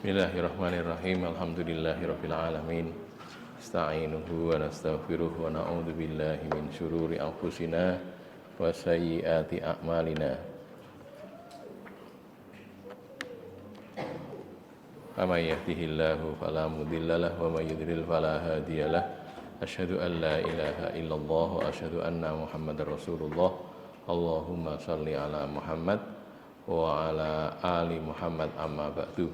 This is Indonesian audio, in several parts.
Bismillahirrahmanirrahim. Alhamdulillahirabbil alamin. Asta'inuhu wa nastaghfiruhu wa na'udzu billahi min syururi anfusina wa sayyiati a'malina. May yahdihillahu fala mudhillalah wa may yudhlil fala hadiyalah. Asyhadu an la ilaha illallah wa asyhadu anna Muhammadar Rasulullah. Allahumma shalli ala Muhammad wa ala ali Muhammad amma ba'du.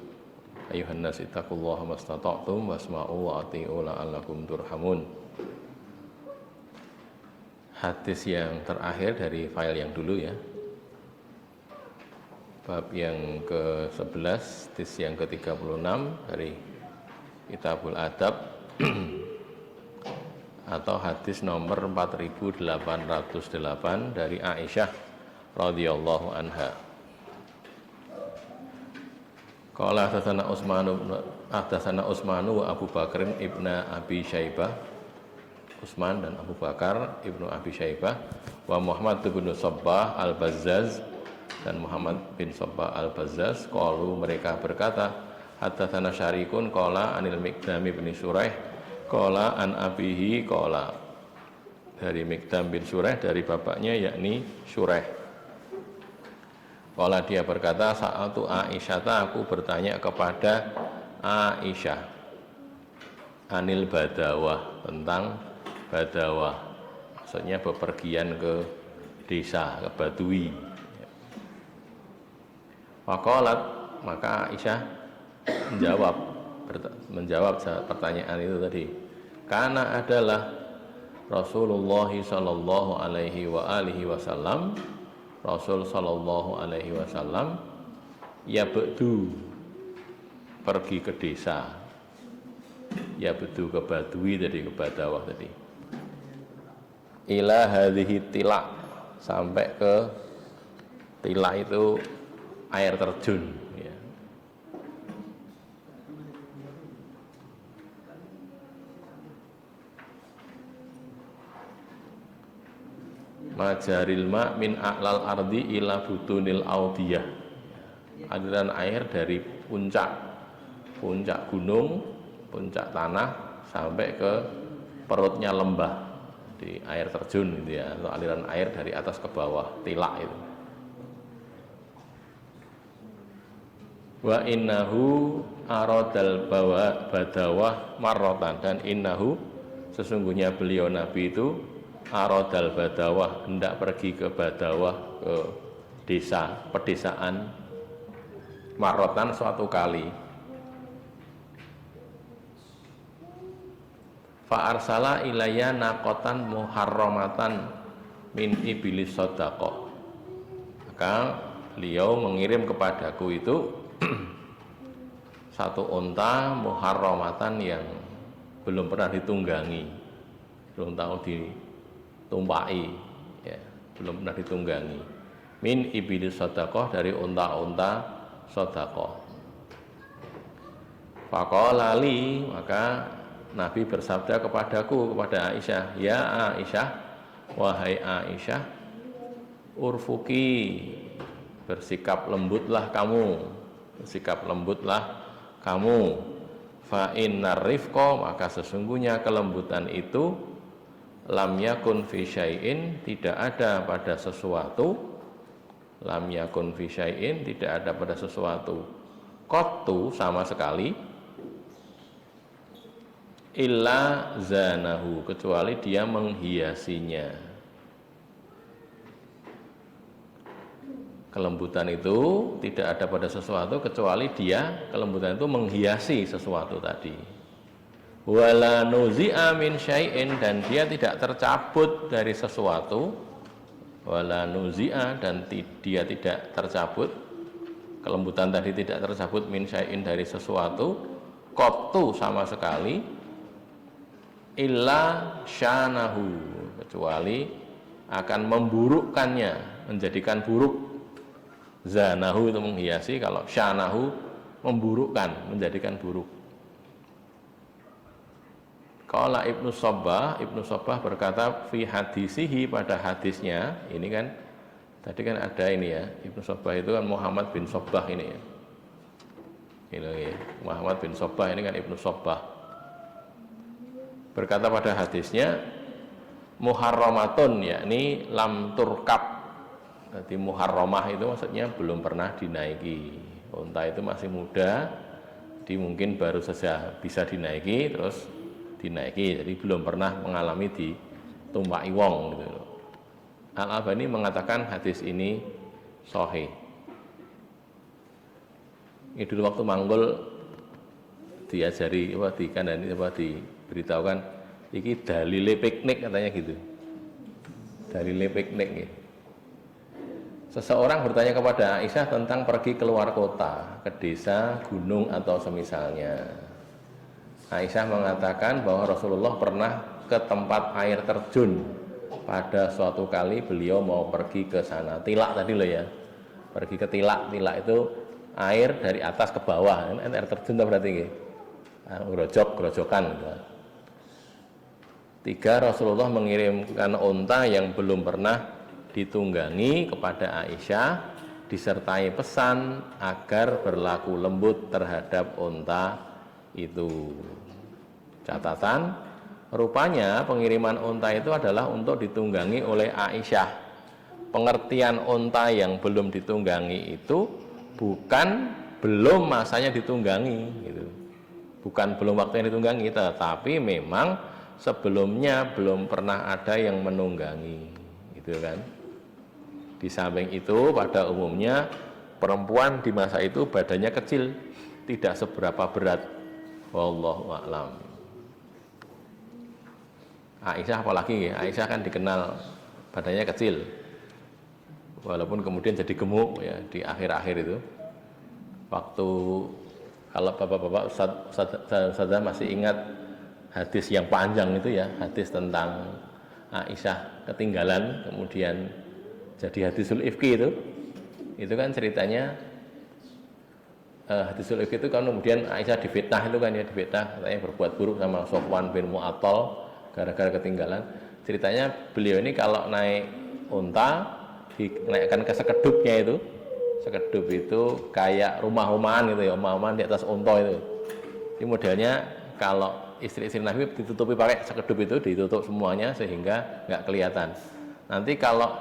Ayuhan nas ittaqullaha mastata'tum wasma'u wa ati'u la'allakum turhamun. Hadis yang terakhir dari file yang dulu ya. Bab yang ke-11, hadis yang ke-36 dari Kitabul Adab atau hadis nomor 4808 dari Aisyah radhiyallahu anha. Qala hadatsana Utsmanu wa Abu Bakr ibnu Abi Syaibah. Utsman dan Abu Bakar ibnu Abi Syaibah wa Muhammad bin Sabbah al-Bazzaz dan Muhammad bin Sabbah al-Bazzaz qalu mereka berkata hadatsana Syarikun qala anil Miqdam bin Suraih qala an abihi qala dari Miqdam bin Suraih dari bapaknya yakni Suraih. Qala dia berkata sa'atu Aisyah, aku bertanya kepada Aisyah anil badawah, tentang badawah, maksudnya bepergian ke desa, ke badui. Faqalat, maka Aisyah menjawab pertanyaan itu tadi. Karena adalah Rasulullah sallallahu alaihi wa alihi wasallam, Rasul sallallahu alaihi wasallam ya bedu pergi ke desa, ya bedu ke badui tadi, ke badawah tadi, ila hadhihi tilak, sampai ke tilak itu air terjun ya. Majaril ma min a'lal ardi ila butunil audiyah, aliran air dari puncak gunung, puncak tanah sampai ke perutnya lembah, di air terjun gitu ya, atau aliran air dari atas ke bawah, tilak itu. Wa innahu aradal badawah marrotan, dan innahu sesungguhnya beliau Nabi itu aradal badawah hendak pergi ke badawah, ke desa, pedesaan, marrotan suatu kali. Fa arsala ilayya naqatan muharramatan min iblis shadaqah, maka beliau mengirim kepadaku itu satu unta muharramatan yang belum pernah ditunggangi, belum tahu ditumpai ya, belum pernah ditunggangi. Min iblis shadaqah, dari unta-unta shadaqah. Faqala li, maka Nabi bersabda kepadaku, kepada Aisyah, ya Aisyah, wahai Aisyah, urfuki, bersikap lembutlah kamu, bersikap lembutlah kamu. Fa innar rifqa, maka sesungguhnya kelembutan itu lam yakun fi syai'in, tidak ada pada sesuatu, lam yakun fi syai'in, tidak ada pada sesuatu, qattu, sama sekali, illa zanahu, kecuali dia menghiasinya. Kelembutan itu tidak ada pada sesuatu kecuali dia, kelembutan itu menghiasi sesuatu tadi. Wala nuzi'a min syai'in, dan dia tidak tercabut dari sesuatu. Wala nuzi'a, dan dia tidak tercabut, kelembutan tadi tidak tercabut, min syai'in, dari sesuatu, qattu, sama sekali, illa syanahu, kecuali akan memburukkannya, menjadikan buruk. Zanahu itu menghiasi, kalau syanahu memburukkan, menjadikan buruk. Qala Ibnu Sabbah berkata fi hadisihi, pada hadisnya, ini kan tadi kan ada ini ya, Ibnu Sabbah itu kan Muhammad bin Sabbah ini ya. Ini Muhammad bin Sobbah ini kan Ibnu Sobbah. Berkata pada hadisnya, muharramatun, yakni lam turkab. Jadi muharramah itu maksudnya belum pernah dinaiki. Unta itu masih muda, jadi mungkin baru saja bisa dinaiki, terus dinaiki. Jadi belum pernah mengalami ditumpaki wong gitu. Al-Albani mengatakan hadis ini sahih. Ini dulu waktu manggul diajari diberitahukan iki dalile piknik katanya gitu. Dalile piknik gitu. Seseorang bertanya kepada Aisyah tentang pergi keluar kota, ke desa, gunung atau semisalnya. Aisyah mengatakan bahwa Rasulullah pernah ke tempat air terjun. Pada suatu kali beliau mau pergi ke sana. Tilak tadi loh ya. Pergi ke tilak. Tilak itu air dari atas ke bawah. Air terjun berarti gitu. Grojokan. Tiga, Rasulullah mengirimkan unta yang belum pernah ditunggangi kepada Aisyah, disertai pesan agar berlaku lembut terhadap unta itu. Catatan, rupanya pengiriman unta itu adalah untuk ditunggangi oleh Aisyah. Pengertian unta yang belum ditunggangi itu bukan belum masanya ditunggangi gitu. Bukan belum waktunya ditunggangi, tetapi memang sebelumnya belum pernah ada yang menunggangi gitu kan. Di samping itu pada umumnya perempuan di masa itu badannya kecil, tidak seberapa berat. Wallahu a'lam. Aisyah apalagi ya, Aisyah kan dikenal badannya kecil. Walaupun kemudian jadi gemuk ya di akhir-akhir itu. Waktu kalau bapak-bapak Ustaz masih ingat hadis yang panjang itu ya, hadis tentang Aisyah ketinggalan kemudian jadi hadisul ifki itu kan ceritanya hadisul ifki itu kan kemudian Aisyah difitnah itu kan ya, difitnah katanya berbuat buruk sama Sofwan bin Mu'attal gara-gara ketinggalan. Ceritanya beliau ini kalau naik unta dinaikkan ke sekedupnya itu, sekedup itu kayak rumah-rumahan gitu ya, rumah-rumahan di atas unta itu. Ini modelnya kalau istri-istri Nabi ditutupi pakai sekedup itu, ditutup semuanya sehingga nggak kelihatan. Nanti kalau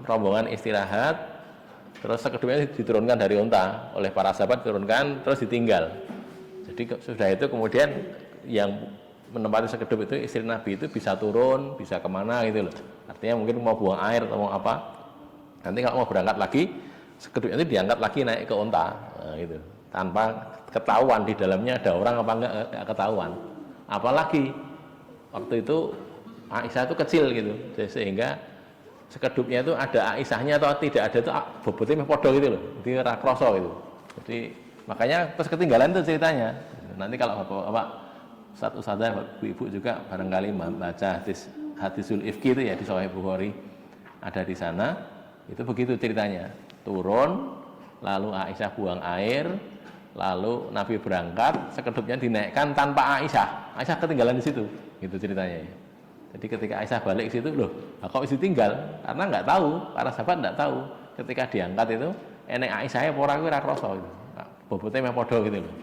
rombongan istirahat, terus sekedupnya diturunkan dari unta oleh para sahabat, diturunkan terus ditinggal. Jadi sudah itu kemudian yang menempati sekedup itu istri Nabi itu bisa turun, bisa kemana gitu loh. Artinya mungkin mau buang air atau mau apa. Nanti kalau mau berangkat lagi, sekedupnya itu diangkat lagi naik ke unta, nah, gitu. Tanpa ketahuan di dalamnya ada orang apa enggak ketahuan. Apalagi waktu itu Aisyah itu kecil gitu, sehingga sekedupnya itu ada Aisyahnya atau tidak ada itu bobotnya podo gitu loh, jadi rakroso gitu. Jadi makanya terus ketinggalan itu ceritanya. Nanti kalau bapak Ustadzah, ibu juga barangkali baca hadisul ifki itu ya di Sahih Bukhari ada di sana, itu begitu ceritanya. Turun, lalu Aisyah buang air, lalu Nabi berangkat, sekedupnya dinaikkan tanpa Aisyah. Aisyah ketinggalan di situ, gitu ceritanya ya. Jadi ketika Aisyah balik ke situ, loh, kok isi tinggal? Karena nggak tahu, para sahabat nggak tahu. Ketika diangkat itu, enek Aisyahnya orang itu rakroso gitu. Bobotnya memang podo gitu loh.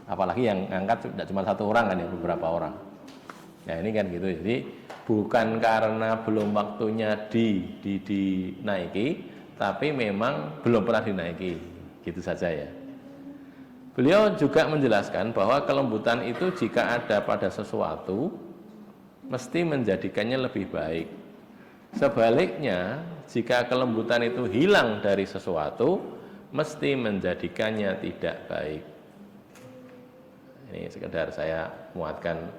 Apalagi yang angkat tidak cuma satu orang kan ya, beberapa orang. Nah ini kan gitu. Jadi bukan karena belum waktunya dinaiki, tapi memang belum pernah dinaiki, gitu saja ya. Beliau juga menjelaskan bahwa kelembutan itu jika ada pada sesuatu mesti menjadikannya lebih baik. Sebaliknya, jika kelembutan itu hilang dari sesuatu mesti menjadikannya tidak baik. Ini sekedar saya muatkan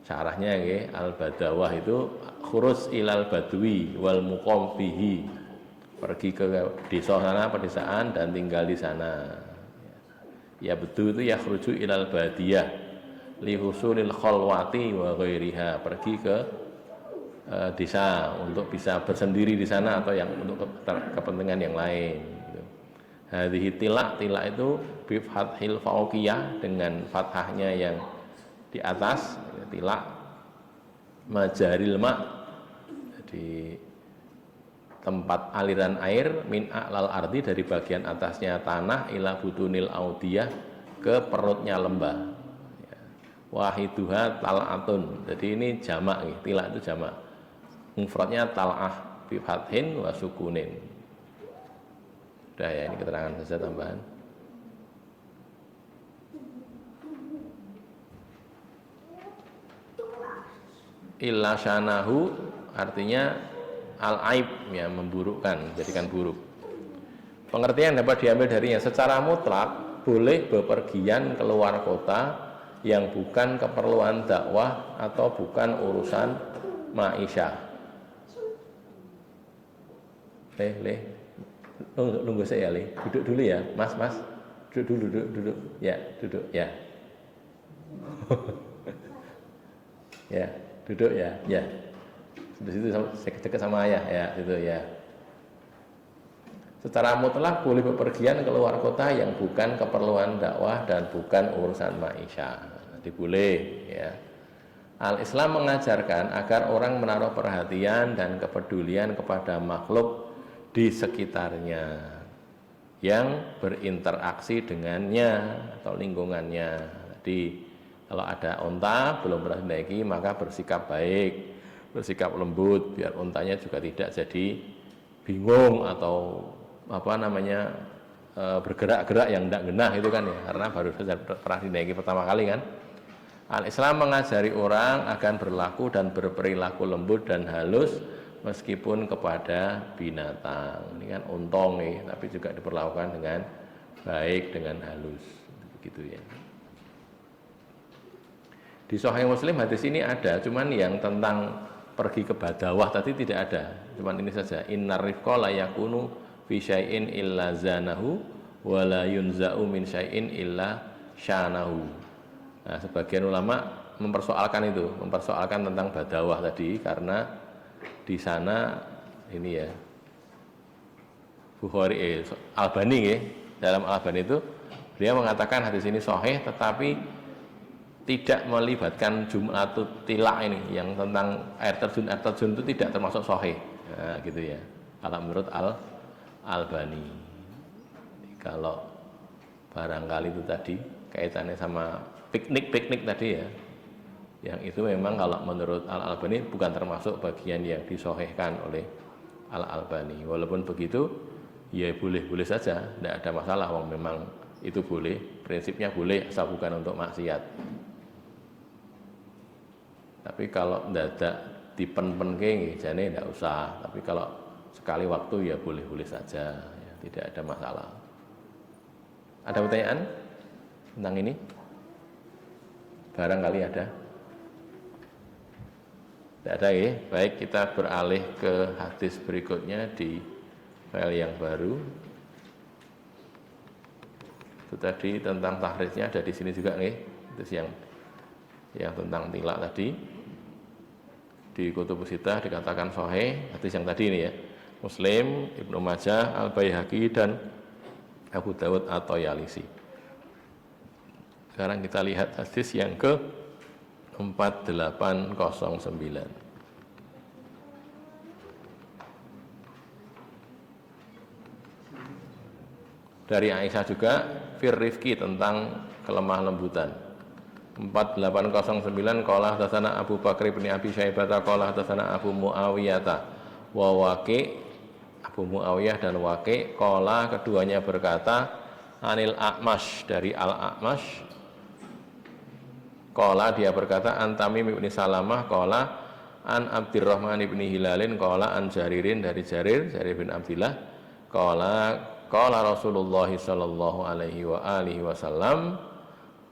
syarahnya ya. Al-Badawah itu khurus ilal badwi wal muqam bihi. Pergi ke desa sana, pedesaan dan tinggal di sana. Ya betul itu ya khruju ilal badiyah li husulil khalwati wa ghairiha, pergi ke desa untuk bisa bersendiri di sana atau yang untuk kepentingan yang lain gitu. Hadhihi tilak itu bi fathil fauqiyah, dengan fathahnya yang di atas, tilak majaril ma, jadi tempat aliran air, min a'lal ardi, dari bagian atasnya tanah, ila butunil audiyah, ke perutnya lembah. Ya. Wahiduha tal'atun. Jadi ini jamak, tilak itu jamak. Mufradnya tal'ah bi fathin wa sukunin. Udah ya, ini keterangan saja tambahan. Illa syanahu artinya al-aib, ya, memburukkan, jadikan buruk. Pengertian dapat diambil darinya secara mutlak boleh bepergian keluar kota yang bukan keperluan dakwah atau bukan urusan ma'isyah. Nunggu saya, duduk dulu ya, mas, duduk, ya, duduk, ya. Ya, duduk ya, ya. Di situ dekat sama ayah, ya, situ ya. Secara mutlak boleh bepergian keluar kota yang bukan keperluan dakwah dan bukan urusan ma'isyah. Jadi boleh, ya. Al-Islam mengajarkan agar orang menaruh perhatian dan kepedulian kepada makhluk di sekitarnya yang berinteraksi dengannya atau lingkungannya. Jadi kalau ada unta belum pernah dinaiki, maka bersikap baik, bersikap lembut biar untanya juga tidak jadi bingung atau bergerak-gerak yang tidak genah itu kan ya, karena baru saja pernah dinaiki pertama kali kan. Al-Islam mengajari orang akan berlaku dan berperilaku lembut dan halus meskipun kepada binatang. Ini kan untong nih, tapi juga diperlakukan dengan baik, dengan halus, begitu ya. Di Sahih Muslim hadis ini ada, cuman yang tentang pergi ke badawah tadi tidak ada. Cuman ini saja, innar rifqa la yakunu fi syai'in illa zanahu wa la yunza'u min syai'in illa syanahu. Nah, sebagian ulama mempersoalkan tentang badawah tadi karena di sana ini ya Bukhari Albani ya, dalam Albani itu beliau mengatakan hadis ini sahih tetapi tidak melibatkan jumlatut tilak ini yang tentang air terjun itu tidak termasuk sahih. Nah, gitu ya. Kalau menurut Albani. Kalau barangkali itu tadi kaitannya sama piknik tadi ya. Yang itu memang kalau menurut Al-Albani bukan termasuk bagian yang disahihkan oleh Al-Albani. Walaupun begitu, ya boleh-boleh saja, tidak ada masalah. Memang itu boleh, prinsipnya boleh asal bukan untuk maksiat. Tapi kalau tidak dipen-pen jadi tidak usah. Tapi kalau sekali waktu ya boleh-boleh saja, ya, tidak ada masalah. Ada pertanyaan tentang ini? Barangkali ada. Tidak ada ya. Baik, kita beralih ke hadis berikutnya di file yang baru. Itu tadi tentang tahrijnya ada di sini juga nih. Hadis yang tentang tilak tadi. Di Kutubus Sittah dikatakan sahih, hadis yang tadi ini ya. Muslim, Ibnu Majah, Al-Baihaqi dan Abu Dawud atau Yalisi. Sekarang kita lihat hadis yang ke 4809. Dari Aisyah juga firrifki tentang kelemah lembutan. 4809 qala hadatsana Abu Bakar bin Abi Syaibah qala hadatsana Abu Muawiyah wa Waqi, Abu Muawiyah dan Waqi qala keduanya berkata Anil A'mash dari Al-A'mash qala dia berkata an Tamim bin Salamah qala an Abdurrahman bin Hilalin qala an Jaririn dari Jarir bin Abdillah qala Rasulullah sallallahu alaihi wa alihi wasallam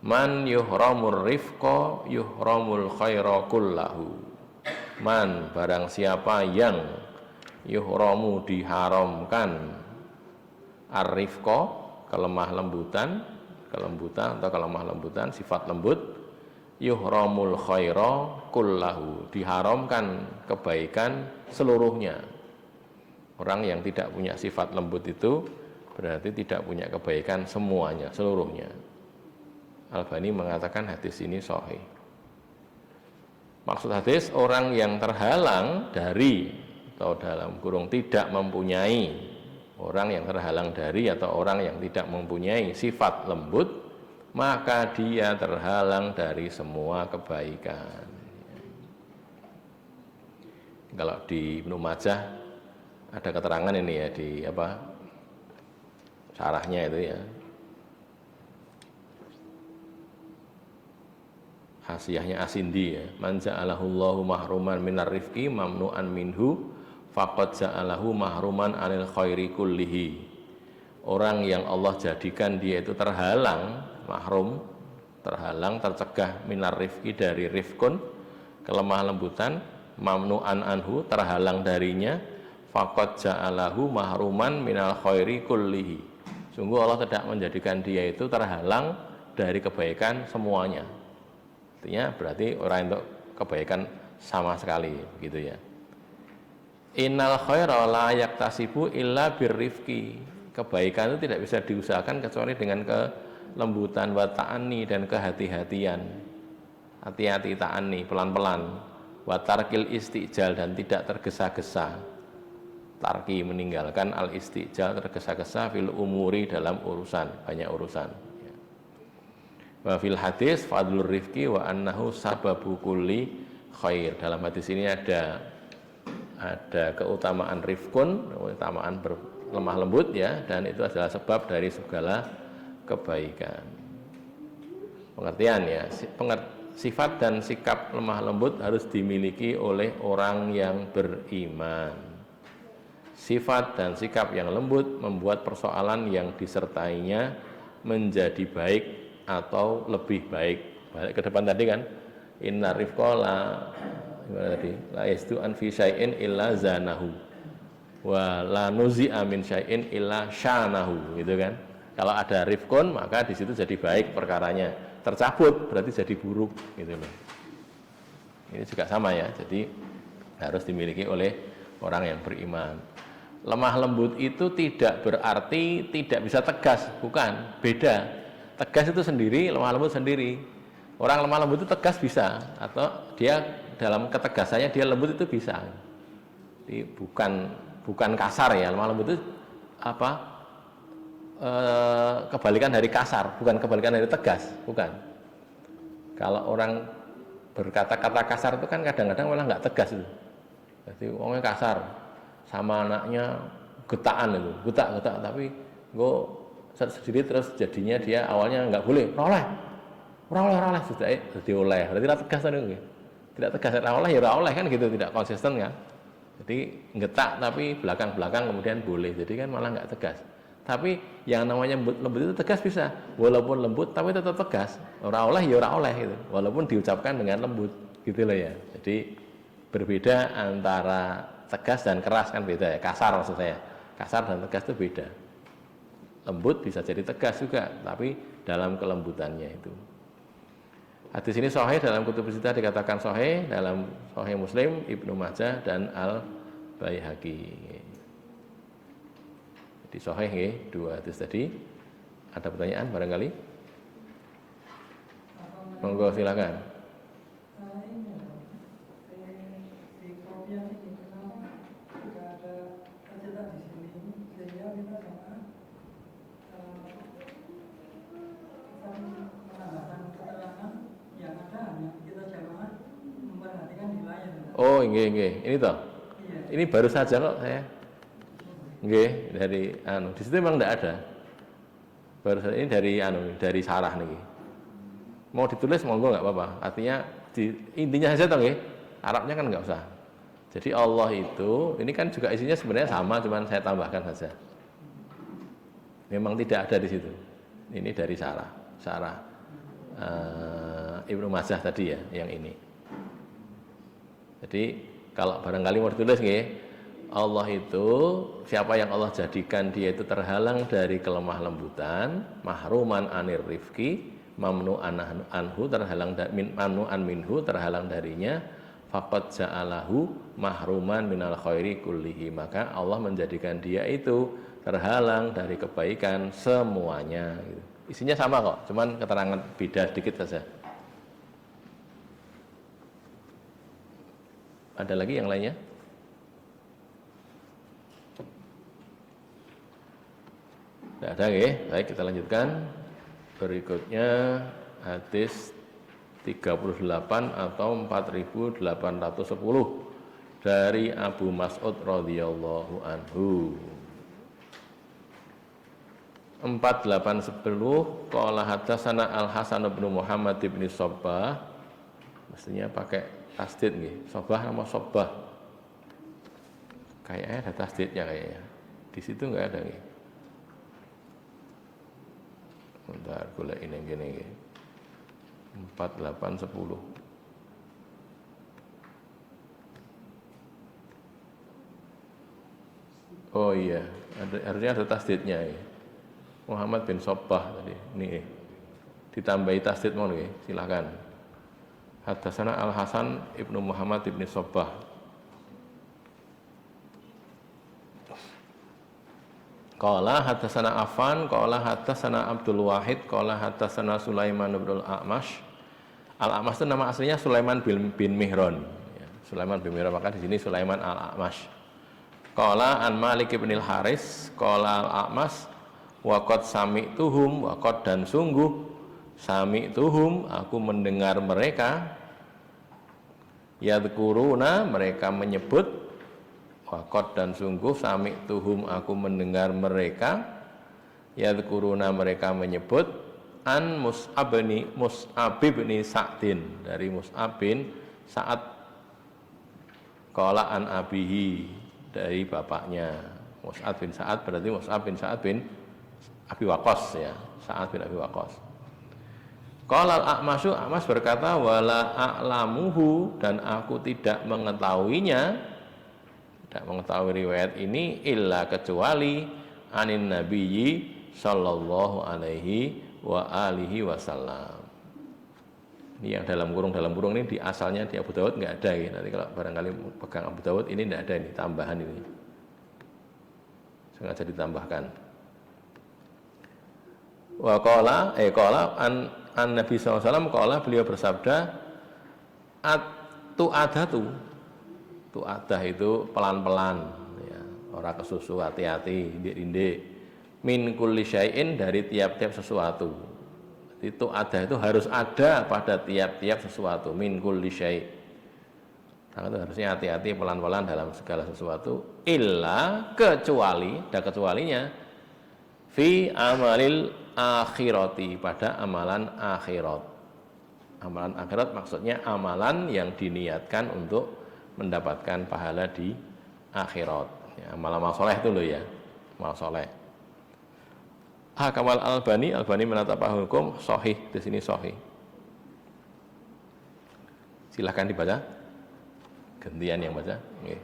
man yuhramur rifqa yuhramul khaira kullahu. Man barang siapa yang yuhramu diharamkan ar-rifqa kelembutan sifat lembut, yuhramul khaira kullahu diharamkan kebaikan seluruhnya. Orang yang tidak punya sifat lembut itu berarti tidak punya kebaikan semuanya, seluruhnya. Albani mengatakan hadis ini sahih. Maksud hadis orang yang terhalang dari atau dalam kurung tidak mempunyai, orang yang terhalang dari atau orang yang tidak mempunyai sifat lembut maka dia terhalang dari semua kebaikan. Kalau di Ibnu Majah ada keterangan ini ya, di apa syarahnya itu ya, hasiyahnya Asindi ya, man ja'alahullahu mahruman minar rifqi mamnu'an minhu faqad ja'alahu mahruman anil khairi kullihi. Orang yang Allah jadikan dia itu terhalang, mahrum, terhalang, tercegah minar rifqi dari rifkun, kelemah lembutan, mamnu'an anhu, terhalang darinya, faqad ja'alahu mahruman minal khairi kullihi. Sungguh Allah tidak menjadikan dia itu terhalang dari kebaikan semuanya. Artinya berarti orang untuk kebaikan sama sekali gitu ya. Innal khaira la yaktasibu illa birrifqi. Kebaikan itu tidak bisa diusahakan kecuali dengan kelembutan wa ta'anni dan kehati-hatian. Hati-hati, ta'anni, pelan-pelan. Wa tarkil istijal dan tidak tergesa-gesa. Tarki meninggalkan al istijal, tergesa-gesa fil umuri dalam urusan, banyak urusan. Wa fil hadis fadlur rifqi wa annahu sababu kulli khair. Dalam hadis ini ada keutamaan rifkun, keutamaan berlemah lembut ya, dan itu adalah sebab dari segala kebaikan. Pengertian ya, sifat dan sikap lemah lembut harus dimiliki oleh orang yang beriman. Sifat dan sikap yang lembut membuat persoalan yang disertainya menjadi baik atau lebih baik. Balik ke depan tadi kan, inna rifqa gimana tadi? La yastu an fi syai'in illa zanahu wa la nuzi'a min syai'in illa syanahu, gitu kan. Kalau ada rifqun maka di situ jadi baik perkaranya. Tercabut berarti jadi buruk, gitu loh. Ini juga sama ya. Jadi harus dimiliki oleh orang yang beriman. Lemah lembut itu tidak berarti tidak bisa tegas, bukan, beda. Tegas itu sendiri, lemah lembut sendiri. Orang lemah lembut itu tegas bisa, atau dia dalam ketegasannya dia lembut itu bisa. Jadi bukan kasar ya, lemah lembut itu apa? Kebalikan dari kasar, bukan kebalikan dari tegas, bukan. Kalau orang berkata-kata kasar itu kan kadang-kadang malah nggak tegas itu. Jadi orangnya kasar, sama anaknya getaan itu, getak, tapi gue sendiri terus jadinya dia awalnya nggak boleh, oleh sudah jadi oleh, berarti tidak tegas tadi, tidak tegas, oleh kan gitu, tidak konsisten kan. Jadi getak tapi belakang kemudian boleh, jadi kan malah nggak tegas. Tapi yang namanya lembut itu tegas bisa, walaupun lembut tapi tetap tegas, oleh gitu, walaupun diucapkan dengan lembut, gitu loh ya. Jadi berbeda antara tegas dan keras kan beda ya, kasar maksud saya, kasar dan tegas itu beda. Lembut bisa jadi tegas juga, tapi dalam kelembutannya itu. Hadis ini sahih dalam kutub sita dikatakan sahih, dalam Sahih Muslim, Ibnu Majah dan Al-Baihaqi. Jadi sahih ya, dua hadis tadi. Ada pertanyaan barangkali? Monggo silakan. Oh, nggih. Ini toh. Ini baru saja kok saya. Nggih, dari di situ memang enggak ada. Baru saja ini dari sarah nih. Mau ditulis monggo enggak apa-apa. Artinya intinya saja toh nggih. Arabnya kan enggak usah. Jadi Allah itu, ini kan juga isinya sebenarnya sama, cuman saya tambahkan saja. Memang tidak ada di situ. Ini dari sarah Ibnu Majah tadi ya, yang ini. Jadi kalau barangkali mau ditulis nggih, Allah itu siapa yang Allah jadikan dia itu terhalang dari kelemah lembutan, mahruman anir rifqi, mamnu'an anhu, terhalang mamnu'an minhu, terhalang darinya, faqad ja'alahu mahruman minal khairi kullihi, maka Allah menjadikan dia itu terhalang dari kebaikan semuanya gitu. Isinya sama kok, cuman keterangan beda sedikit saja. Ada lagi yang lainnya? Tidak ada ya? Baik, kita lanjutkan. Berikutnya hadis 38 atau 4810 dari Abu Mas'ud radhiyallahu anhu. 4810 qala hadatsana Al-Hasan bin Muhammad bin Sabbah. Mestinya pakai tasdid nggih. Sabbah sama Sabbah. Kayaknya ada tasdidnya kayaknya. Di situ enggak ada nggih. Bentar, golek ini gini nggih. 4810. Oh iya, harusnya ada tasdidnya ya. Muhammad bin Sabbah tadi. Ini ditambahi tasdid mau nggih, silakan. Hadatsana Al-Hasan Ibnu Muhammad ibn Sabbah. Qala hadatsana Affan, qala hadatsana Abdul Wahid, qala hadatsana Sulaiman bin Al-A'mash. Al-A'mash itu nama aslinya Sulaiman bin Mihran. Ya, Sulaiman bin Mihran, maka di sini Sulaiman Al-A'mash. Qala an Malik bin Al-Haris, qala Al-A'mash wa qad sami'tuhum, wa qad dan sungguh sami'tuhum aku mendengar mereka yadhkuruna mereka menyebut, wa qad dan sungguh sami'tuhum aku mendengar mereka yadhkuruna mereka menyebut an Mus'ab bin Sa'din dari Mus'ab bin Sa'ad qala an abihi dari bapaknya. Mus'ab bin Sa'ad berarti Mus'ab bin Sa'ad bin Abi Waqqas ya, Sa'ad bin Abi Waqqas. Qala al-A'masyu, A'mas berkata wala a'lamuhu dan aku tidak mengetahuinya, tidak mengetahui riwayat ini illa kecuali anin nabiyyi sallallahu alaihi wa alihi wasallam. Ini yang dalam kurung ini di asalnya di Abu Dawud enggak ada ya. Nanti kalau barangkali pegang Abu Dawud ini enggak ada ini tambahan ini. Sengaja ditambahkan. Wa qala an Nabi SAW qala beliau bersabda tu'adah itu pelan-pelan ya, ora kesusu hati-hati indik-indik min kulli syai'in dari tiap-tiap sesuatu. Itu ada itu harus ada pada tiap-tiap sesuatu min kulli syai'. Nah, itu harusnya hati-hati pelan-pelan dalam segala sesuatu illa kecuali ada kecualinya fi amalil akhirati pada amalan akhirat. Amalan akhirat maksudnya amalan yang diniatkan untuk mendapatkan pahala di akhirat. Ya, amal-amal soleh itu loh ya, amal soleh. Hakamal Albani menetapkan hukum sahih di sini sahih. Silahkan dibaca. Gantian yang baca. Okay.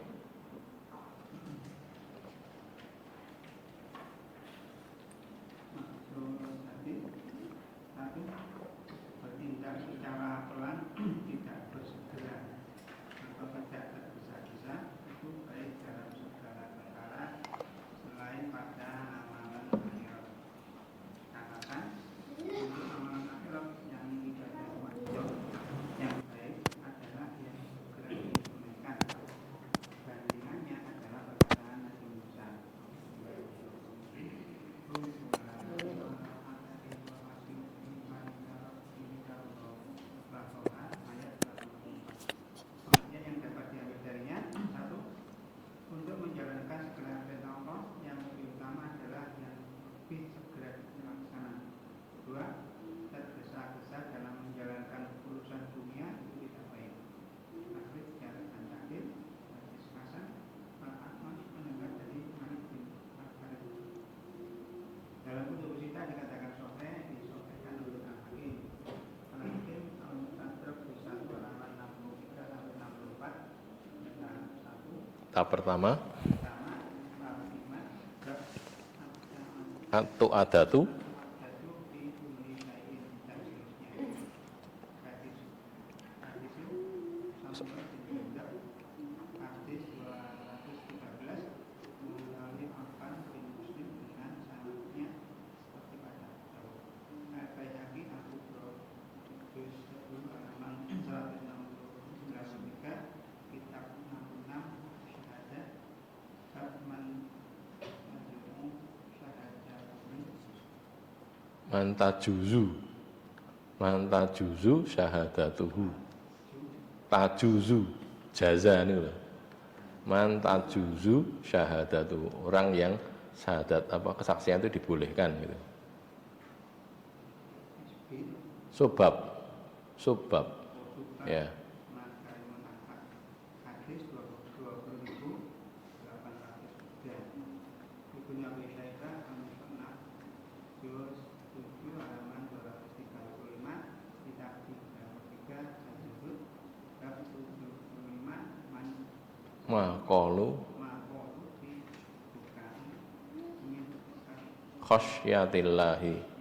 Tahap pertama tu'adatu mantajuzu syahadatuhu. Tajuzu jaza ini loh. Mantajuzu syahadatuhu, orang yang syahadat kesaksian itu dibolehkan gitu. Subab ya. Maqalu khasyatillahi.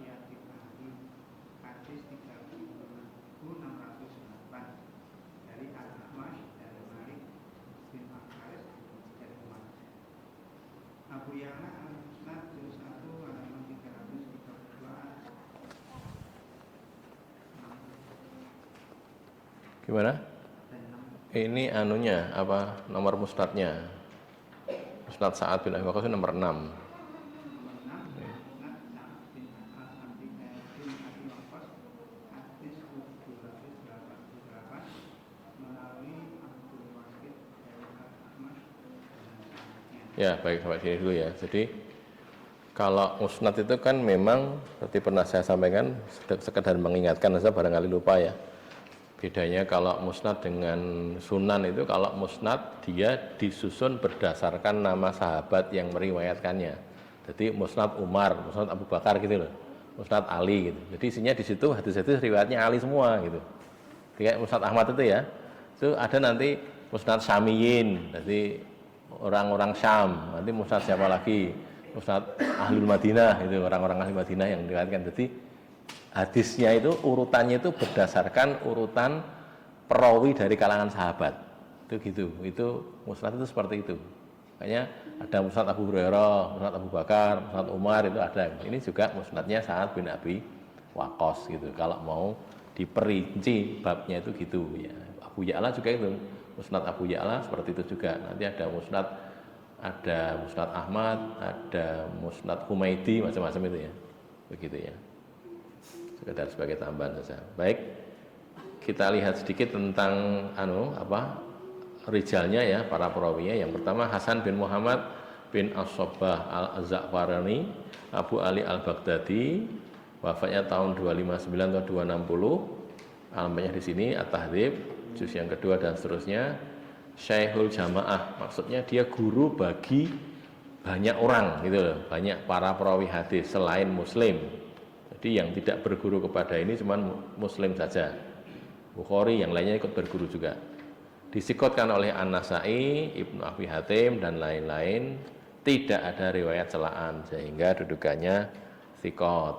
Gimana? Ini anunya apa nomor musnadnya? Musnad Sa'ad bin Abi Waqqas nomor 6. Ya, baik sampai sini dulu ya. Jadi kalau musnad itu kan memang seperti pernah saya sampaikan, sekedar mengingatkan saja barangkali lupa ya. Bedanya kalau musnad dengan sunan itu, kalau musnad dia disusun berdasarkan nama sahabat yang meriwayatkannya. Jadi musnad Umar, musnad Abu Bakar gitu loh, musnad Ali gitu. Jadi isinya di situ hadis-hadis riwayatnya Ali semua gitu. Kayak musnad Ahmad itu ya, itu ada nanti musnad Syamiyin, jadi orang-orang Syam. Nanti musnad siapa lagi? Musnad Ahlul Madinah, itu orang-orang Ahlul Madinah yang diriwayatkan. Jadi hadisnya itu urutannya itu berdasarkan urutan perawi dari kalangan sahabat. Itu gitu. Itu musnad itu seperti itu. Makanya ada musnad Abu Hurairah, musnad Abu Bakar, musnad Umar, itu ada. Ini juga musnadnya Sa'ad bin Abi Waqqas gitu. Kalau mau diperinci babnya itu gitu ya. Abu Ya'la juga itu. Musnad Abu Ya'la seperti itu juga. Nanti ada musnad Ahmad, ada musnad Humaidi, macam-macam itu ya. Begitu ya. Sekedar sebagai tambahan saja. Baik. Kita lihat sedikit tentang rijalnya ya, para perawinya. Yang pertama Hasan bin Muhammad bin As-Sabbah Al-Za'farani, Abu Ali Al-Baghdadi, wafatnya tahun 259 atau 260. Alamatnya di sini At-Tahdzib, juz yang kedua dan seterusnya. Syekhul Jamaah, maksudnya dia guru bagi banyak orang gitu loh, banyak para perawi hadis selain Muslim. Jadi yang tidak berguru kepada ini cuma Muslim saja. Bukhari yang lainnya ikut berguru juga. Disikotkan oleh An-Nasai, Ibnu Abi Hatim dan lain-lain, tidak ada riwayat celaan sehingga dudukannya sikot.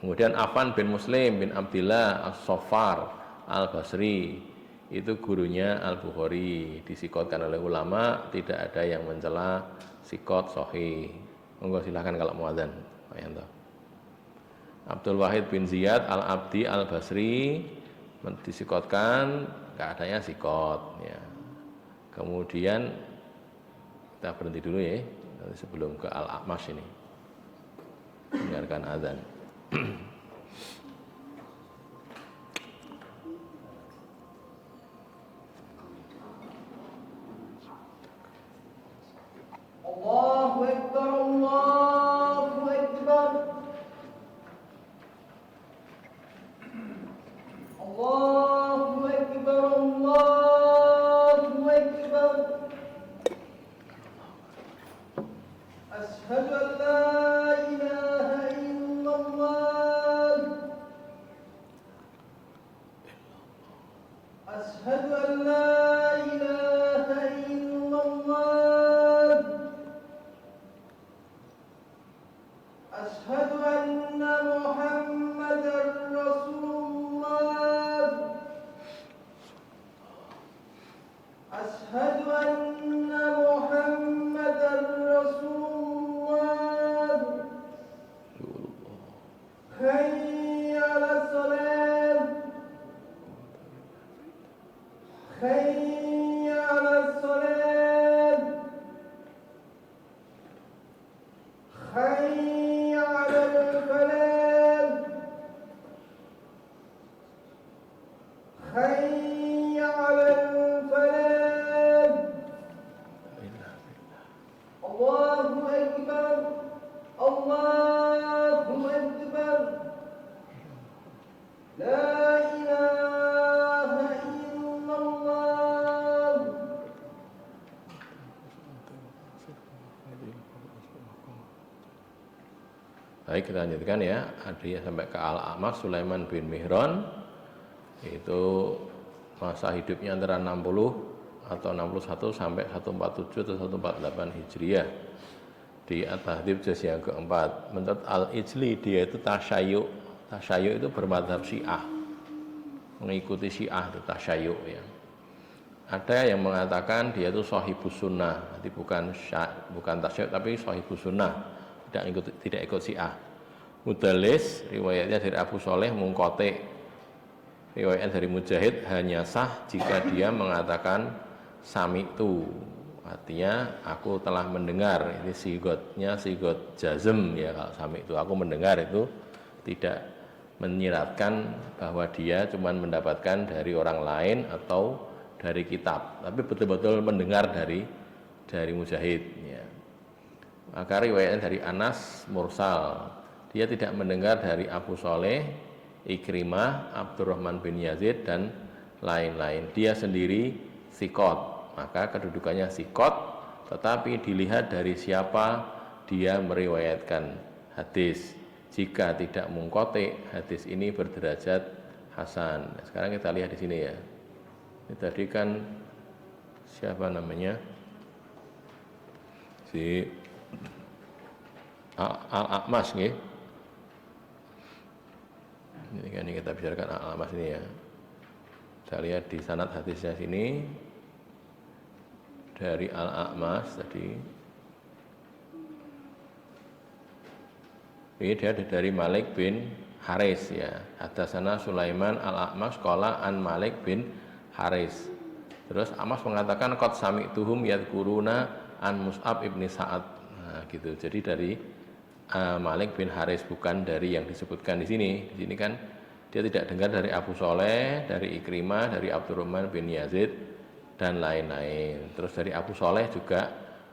Kemudian Affan bin Muslim bin Abdillah As-Saffar Al-Basri, itu gurunya Al-Bukhari, disikotkan oleh ulama, tidak ada yang mencela sikot sahih. Monggo silakan kalau mau adzan, Pak Yanto. Abdul Wahid bin Ziyad Al-Abdi Al-Basri disikotkan, keadaannya sikot ya. Kemudian kita berhenti dulu ya sebelum ke Al-A'mash ini. Dengarkan adzan. Allahu Akbar, Allahu Akbar. Allahu Akbar, Allahu Akbar. Ashhadu an la ilaha illallah. Ashhadu an la ilaha illallah. Ashhadu anna Muhammadar Rasulullah. Ashhadu anna Muhammadar Rasulullah. Hayya 'alas salat. Hayya kita lanjutkan ya. Ada sampai ke Al-A'mash Sulaiman bin Mihran. Itu masa hidupnya antara 60 atau 61 sampai 147 atau 148 Hijriah. Di At-Tahdhib juz yang keempat. Menurut Al-Ijli dia itu tasyayyu. Tasyayyu itu bermadhab Syiah. Mengikuti Syiah itu tasyayyu ya. Ada yang mengatakan dia itu sahibus sunnah, jadi bukan tasyayyu tapi sahibus sunnah, tidak ikut Syiah. Mudallis riwayatnya dari Abu Sholeh mungqati, riwayat dari Mujahid hanya sah jika dia mengatakan sami'tu, artinya aku telah mendengar. Ini sigotnya sigot jazm ya, kalau sami'tu aku mendengar itu tidak menyiratkan bahwa dia cuma mendapatkan dari orang lain atau dari kitab, tapi betul-betul mendengar dari Mujahid ya. Maka riwayatnya dari Anas mursal, dia tidak mendengar dari Abu Sholeh, Ikrimah, Abdurrahman bin Yazid dan lain-lain. Dia sendiri sikot, maka kedudukannya sikot, tetapi dilihat dari siapa dia meriwayatkan hadis. Jika tidak mungkote, hadis ini berderajat hasan. Sekarang kita lihat di sini ya. Ini tadi kan siapa namanya? Si Al-A'mash nggih. Ini kan yang kita bicarakan Al-A'mash ini ya. Kita lihat di sanad hadisnya sini dari Al-A'mash tadi. Ini dia dari Malik bin Haris ya. Hadatsana Sulaiman Al-A'mash qala an Malik bin Haris. Terus A'mash mengatakan qad sami'tuhum yadhkuruna an Mus'ab ibni Sa'ad. Nah, gitu. Jadi dari Malik bin Haris, bukan dari yang disebutkan di sini. Di sini kan dia tidak dengar dari Abu Sholeh, dari Ikrimah, dari Abdurrahman bin Yazid dan lain-lain. Terus dari Abu Sholeh juga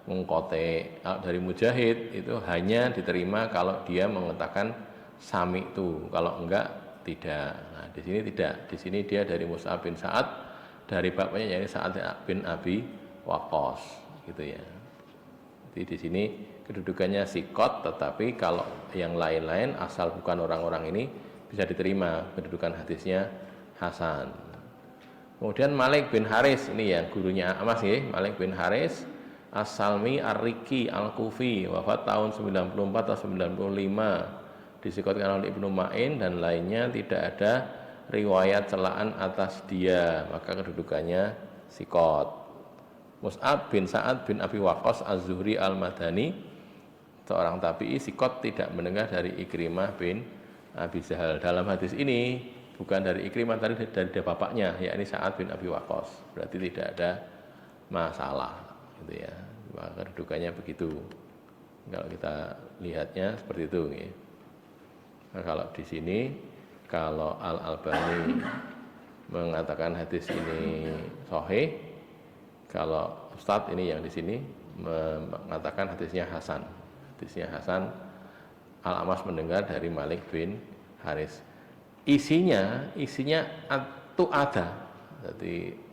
mengkote. Dari Mujahid itu hanya diterima kalau dia mengatakan sami'tu. Kalau enggak tidak. Nah, di sini tidak. Di sini dia dari Mus'ab bin Sa'ad, dari bapaknya yaitu Sa'ad bin Abi Waqqas gitu ya. Jadi di sini kedudukannya sikot, tetapi kalau yang lain-lain asal bukan orang-orang ini bisa diterima, kedudukan hadisnya hasan. Kemudian Malik bin Haris, ini yang gurunya A'mash ya, Malik bin Haris As-Salmi Ar-Riki Al-Kufi, wafat tahun 94 atau 95, disikotkan oleh Ibnu Ma'in dan lainnya, tidak ada riwayat celaan atas dia, maka kedudukannya sikot. Mus'ab bin Sa'ad bin Abi Waqqas Az-Zuhri Al-Madani, seorang tabi'i sikot, tidak mendengar dari Ikrimah bin Abi Jahal. Dalam hadis ini bukan dari Ikrimah, tadi dari bapaknya, yakni Sa'ad bin Abi Waqqas. Berarti tidak ada masalah gitu ya. Maka kedudukannya begitu. Kalau kita lihatnya seperti itu ya. Nah, kalau di sini, kalau Al-Albani mengatakan hadis ini sahih, kalau Ustadz ini yang di sini mengatakan hadisnya hasan. Hadisnya hasan. Al-A'mash mendengar dari Malik bin Haris. Isinya itu ada. Jadi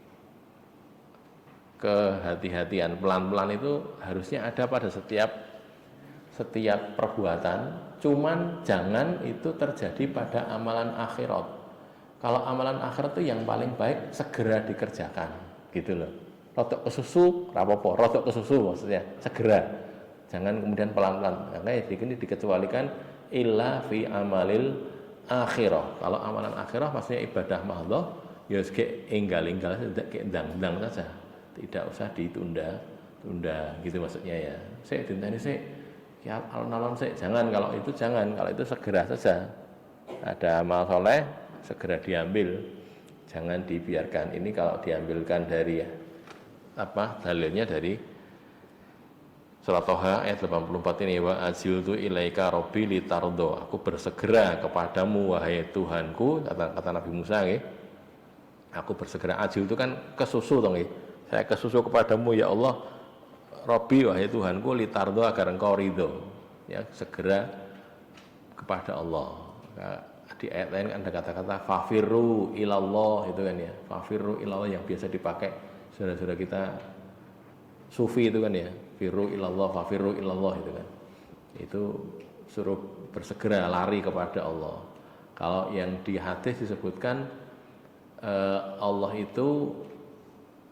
kehati-hatian, pelan-pelan itu harusnya ada pada setiap perbuatan. Cuman jangan itu terjadi pada amalan akhirat. Kalau amalan akhirat itu yang paling baik segera dikerjakan, gitu loh. Rotok kesusu, rapopo, rotok kesusu maksudnya segera. Jangan kemudian pelan-pelan. Karena ini dikecualikan illa fi amalil akhirah. Kalau amalan akhirah maksudnya ibadah mahdhah, ya kayak enggal-enggal saja, kayak endang-endang saja. Tidak usah ditunda gitu maksudnya ya. Saya dinteni sik ya alon-alon sik, jangan, kalau itu segera saja. Ada amal soleh segera diambil. Jangan dibiarkan. Ini kalau diambilkan dari dalilnya dari Surat Toha ayat 84 ini, wa aziltu ilaika rabbi litardo, aku bersegera kepadamu wahai Tuhanku, kata Nabi Musa nggih. Aku bersegera, azil itu kan kesusu toh nggih. Saya kesusu kepadamu ya Allah, Rabbi wahai Tuhanku, litardo agar engkau ridho. Ya, segera kepada Allah. Nah, di ayat lain kan ada kata-kata fafirru ilallah, itu kan ya. Fafirru ilallah yang biasa dipakai saudara-saudara kita sufi itu kan ya. Firru ilallah, fafirru ilallah itu kan. Itu suruh bersegera lari kepada Allah. Kalau yang di hadis disebutkan Allah itu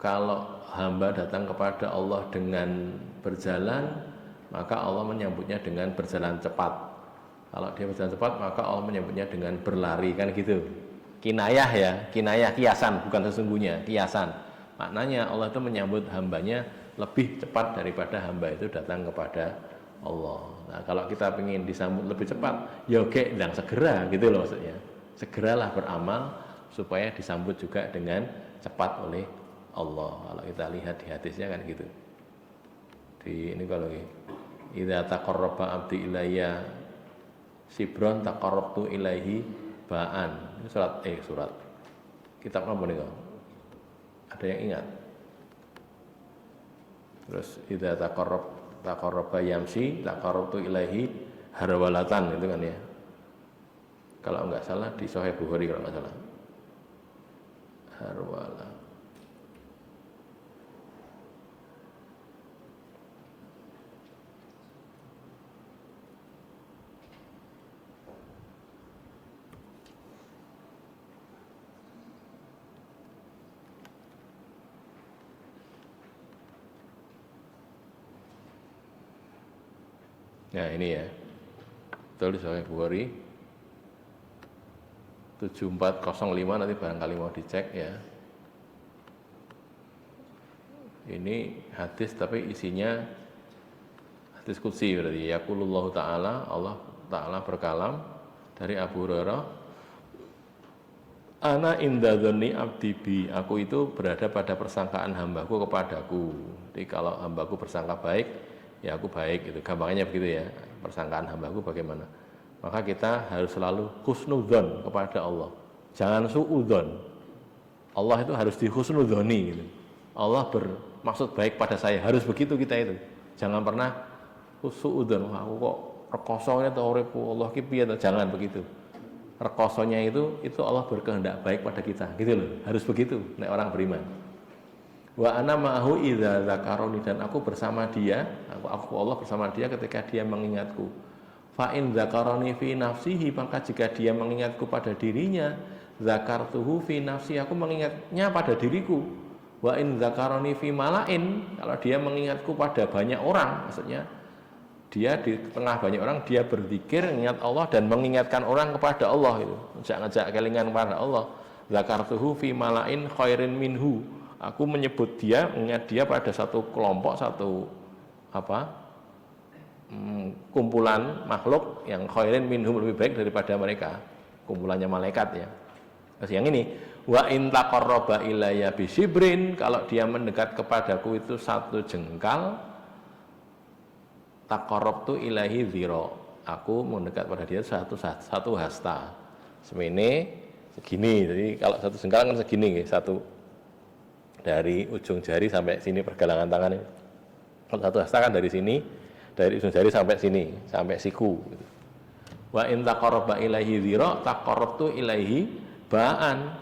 kalau hamba datang kepada Allah dengan berjalan, maka Allah menyambutnya dengan berjalan cepat. Kalau dia berjalan cepat, maka Allah menyambutnya dengan berlari, kan gitu. Kinayah ya, kinayah kiasan, bukan sesungguhnya, kiasan. Maknanya Allah itu menyambut hambanya lebih cepat daripada hamba itu datang kepada Allah. Nah, kalau kita ingin disambut lebih cepat, ya oke, dan segera gitu loh maksudnya. Segeralah beramal supaya disambut juga dengan cepat oleh Allah. Kalau kita lihat di hadisnya kan gitu. Di ini kalau idza taqarraba abdi ilayya sibron taqarrabtu ilaihi ba'an. Ini surat kitab apa nih kau? Ada yang ingat? Terus idza taqarraba yamsi taqarrabtu ilaihi harwalatan, itu kan ya. Kalau enggak salah di Sahih Bukhari kalau enggak salah. Harwala. Nah ini ya, betul di Sahih Bukhari 7405, nanti barangkali mau dicek ya. Ini hadis tapi isinya hadis qudsi, berarti yaqulullahu ta'ala, Allah ta'ala berkalam dari Abu Hurairah, ana inda dzanni abdi bi, aku itu berada pada persangkaan hambaku kepadaku. Jadi kalau hambaku bersangka baik, ya aku baik, itu gampangnya begitu ya. Persangkaan hambaku bagaimana, maka kita harus selalu husnudzon kepada Allah, jangan suudzon. Allah itu harus dihusnudzoni gitu. Allah bermaksud baik pada saya, harus begitu kita itu. Jangan pernah suudzon, aku kok rekosonya atau uripku Allah ki piye, jangan begitu. Rekosonya itu Allah berkehendak baik pada kita, gitu loh. Harus begitu nek orang beriman. Wa ana ma'ahu idza dzakaroni, dan aku bersama dia, aku Allah bersama dia ketika dia mengingatku. Fa in dzakaroni fi nafsihi, maka jika dia mengingatku pada dirinya, zakartuhu fi nafsi, aku mengingatnya pada diriku. Wa in dzakaroni fi malain, kalau dia mengingatku pada banyak orang, maksudnya dia di tengah banyak orang dia berzikir, mengingat Allah dan mengingatkan orang kepada Allah itu. Ngajak kelingan kepada Allah. Zakartuhu fi malain khairin minhu. Aku menyebut dia, mengingat dia pada satu kelompok, satu kumpulan makhluk yang khairin minhum, lebih baik daripada mereka, kumpulannya malaikat ya. Terus yang ini, wa in taqarraba ilayya bisibrin, kalau dia mendekat kepadaku itu satu jengkal, taqarrabtu ilaihi dzira, aku mendekat pada dia satu hasta. Semene segini, jadi kalau satu jengkal kan segini, satu dari ujung jari sampai sini pergelangan tangan ini. Kalau satu hasta kan dari sini, dari ujung jari sampai sini, sampai siku. Wa in taqarraba ilaihi dzira taqarrabtu ilaihi ba'an.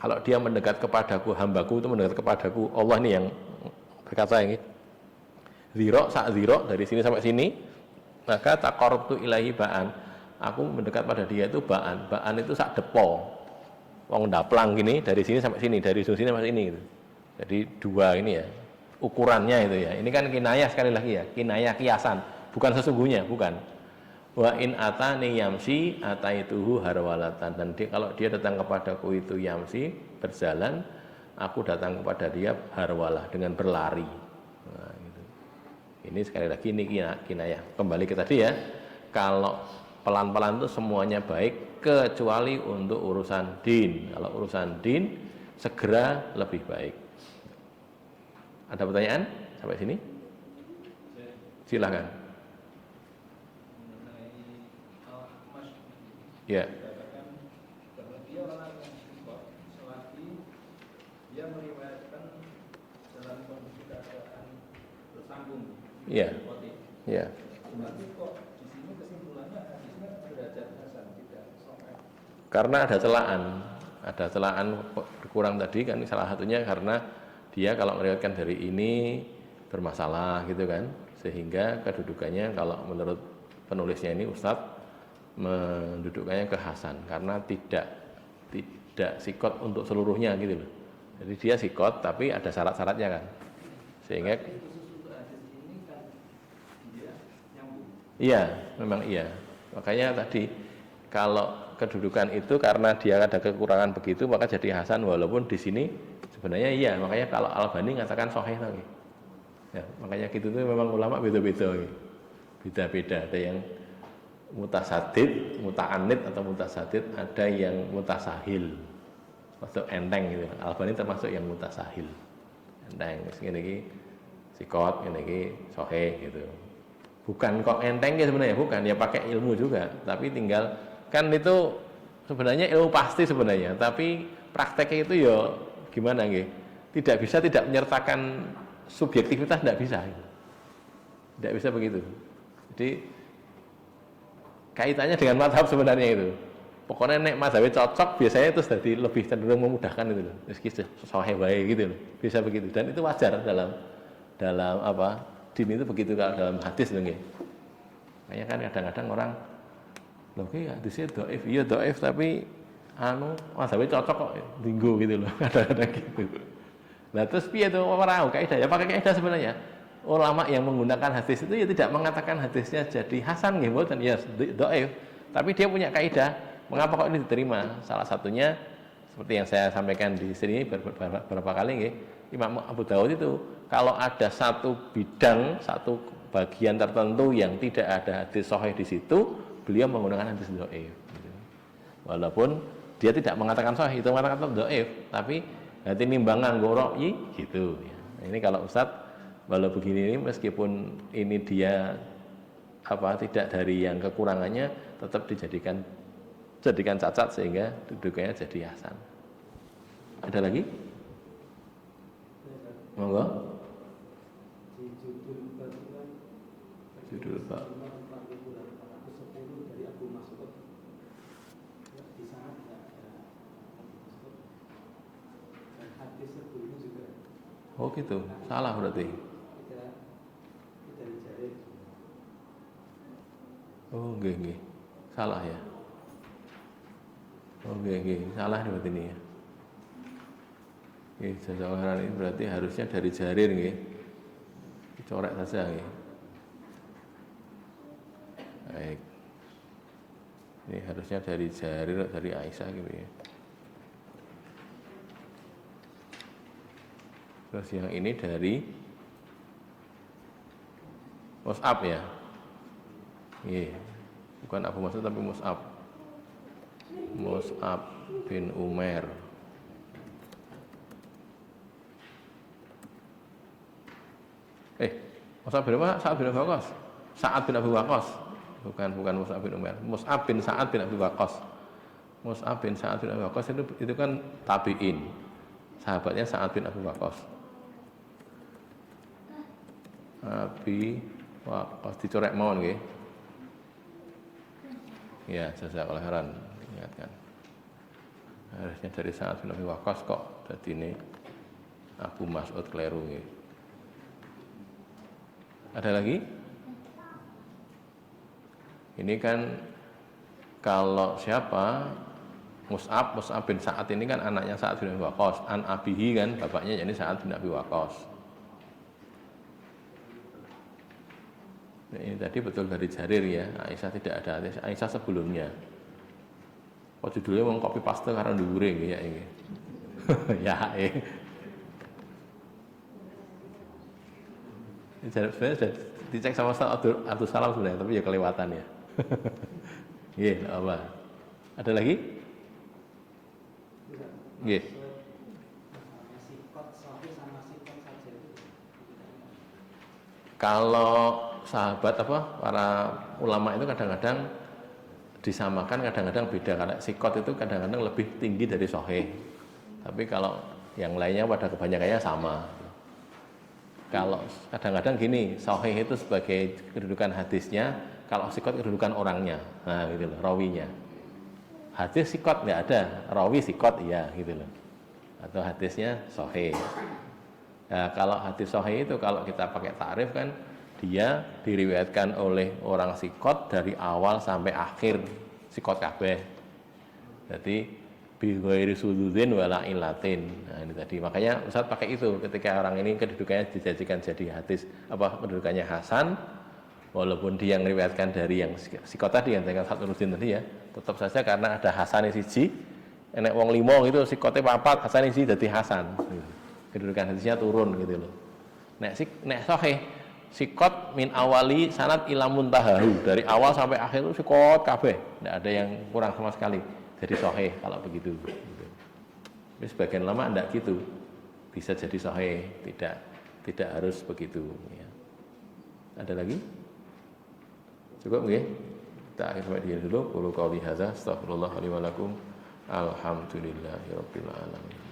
Kalau dia mendekat kepadaku, hambaku itu mendekat kepadaku, Allah nih yang berkata ini. Dzira sak dzira dari sini sampai sini, maka taqarrabtu ilaihi ba'an. Aku mendekat pada dia itu ba'an. Ba'an itu sak depo. Wong ndaplang gini dari sini sampai sini, dari ujung sini sampai sini gitu. Jadi dua ini ya ukurannya itu ya. Ini kan kinayah, sekali lagi ya, kinayah kiasan, bukan sesungguhnya, bukan. Wa in atani yamsi ataituhu harwalatan, dan kalau dia datang kepadaku itu yamsi, berjalan, aku datang kepada dia harwalah, dengan berlari. Nah, gitu. Ini sekali lagi ini kinayah. Kembali ke tadi ya, kalau pelan-pelan itu semuanya baik kecuali untuk urusan din. Kalau urusan din segera lebih baik. Ada pertanyaan sampai sini? Silahkan. Ya. Dia orang yang selagi dia meriwayatkan dalam kondisi keadaan bersambung. Ya. Ya. Tapi kok di sini kesimpulannya hadisnya derajat hasan, tidak sampai. Karena ada celaan berkurang tadi kan, salah satunya karena dia kalau meriwayatkan dari ini bermasalah gitu kan, sehingga kedudukannya kalau menurut penulisnya ini Ustadz mendudukkannya ke hasan karena tidak sikot untuk seluruhnya gitu loh. Jadi dia sikot tapi ada syarat-syaratnya kan. Sehingga iya, memang iya. Makanya tadi kalau kedudukan itu karena dia ada kekurangan begitu maka jadi hasan, walaupun di sini sebenarnya iya. Makanya kalau Albani mengatakan sahih lagi. Ya, makanya gitu tuh memang ulama beda-beda gitu. Beda-beda, ada yang mutasadid, muta'anid atau mutasadid, ada yang mutasahil atau enteng gitu. Albani termasuk yang mutasahil, enteng. Ini sikot, ini sahih gitu. Bukan kok enteng ya sebenarnya, bukan ya, pakai ilmu juga, tapi tinggal kan itu sebenarnya ilmu pasti sebenarnya, tapi prakteknya itu ya gimana gitu. Tidak bisa tidak menyertakan subjektivitas, tidak bisa. Tidak bisa begitu. Jadi kaitannya dengan mazhab sebenarnya itu. Pokoknya nek mazhabnya cocok biasanya itu jadi lebih cenderung memudahkan itu loh. Meski sahih wae gitu loh. Bisa begitu dan itu wajar dalam apa? Din itu begitu kalau dalam hadis loh nggih. Makanya kan kadang-kadang orang loh ki hadisnya dhaif, iya dhaif tapi mazhabnya cocok kok dinggo gitu loh. Kadang-kadang gitu. Nah terus piye tuh ora kaidah ya pakai kaidah sebenarnya. Ulama yang menggunakan hadis itu ya tidak mengatakan hadisnya jadi hasan nggih mboten ya dhaif, tapi dia punya kaidah mengapa kok ini diterima. Salah satunya seperti yang saya sampaikan di sini beberapa kali nggih, Imam Abu Dawud itu kalau ada satu bidang, satu bagian tertentu yang tidak ada hadis sahih di situ, beliau menggunakan hadis dhaif. Walaupun dia tidak mengatakan sahih, itu mengatakan dhaif, tapi nanti nimbang nganggo ra'yi gitu ya. Ini kalau Ustadz walau begini ini meskipun ini dia tidak dari yang kekurangannya tetap dijadikan cacat sehingga dudukannya jadi hasan. Ada lagi? Monggo. Judul Pak. Oh gitu, salah berarti. Oh nggih. Salah ya. Oh nggih, salah berarti ini ya. Nggih, jawaban ini berarti harusnya dari Jarir nggih. Dicorek saja nggih. Baik. Ini harusnya dari Jarir, dari Aisyah gitu ya. Terus yang ini dari Mus'ab ya. Iya, bukan Abu Mas'ud tapi Mus'ab. Mus'ab bin Umair. Mus'ab bin apa? Sa'ad bin Abi Waqqas. Sa'ad bin Abi Waqqas. Bukan Mus'ab bin Umair. Mus'ab bin Sa'ad bin Abi Waqqas. Mus'ab bin Sa'ad bin Abi Waqqas itu kan tabi'in. Sahabatnya Sa'ad bin Abi Waqqas. Abi Waqqas dicorek mawon nggih. Ya, jazakallahu khairan ingatkan. Harusnya dari Sa'ad bin Abi Waqqas kok dadi ini Abu Mas'ud kleru nggih. Ada lagi? Ini kan kalau siapa Mus'ab bin Sa'ad ini kan anaknya Sa'ad bin Abi Waqqas, an abihi kan bapaknya jadi Sa'ad bin Abi Waqqas. Nah, ini tadi betul dari Jarir ya, Aisyah tidak ada hadis Aisyah sebelumnya. Oh judulnya mau copy paste karena dhuwure ya ini. Ya sebenarnya sudah dicek sama Ustaz Abdul Salam sebenarnya, tapi ya kelewatan ya. Iya, apa? Ada lagi? Iya. Kalau sahabat para ulama itu kadang-kadang disamakan, kadang-kadang beda. Karena sikot itu kadang-kadang lebih tinggi dari sahih. Tapi kalau yang lainnya pada kebanyakannya sama. Kalau kadang-kadang gini, sahih itu sebagai kedudukan hadisnya, kalau sikot kedudukan orangnya. Nah, gitu loh, rawinya. Hadis sikot nggak ada, rawi sikot iya gitu loh. Atau hadisnya sahih. Nah, kalau hadis sahih itu kalau kita pakai ta'rif kan dia diriwayatkan oleh orang sikot dari awal sampai akhir sikot kabeh. Jadi bi ghairi sudzin wala ilatin. Nah, ini tadi. Makanya Ustaz pakai itu ketika orang ini kedudukannya dijadikan jadi hadis kedudukannya hasan, walaupun dia meriwayatkan dari yang sikot tadi yang dengan Hasanuddin tadi ya, tetap saja karena ada hasan siji, enek wong limo gitu sikote papat, hasan siji dadi hasan. Kedudukan hadisnya turun gitu loh. Nek sahih sikot min awali sanad ila muntahahu, dari awal sampai akhir itu sikot kabeh, tidak ada yang kurang sama sekali. Jadi sahih kalau begitu. Tapi sebagian lama tidak gitu, bisa jadi sahih, tidak harus begitu. Ya. Ada lagi? Cukup nggih? Kita akhir sampai di sini dulu. Qulu qouli hadza, astaghfirullah li wa lakum. Alhamdulillahirabbil alamin.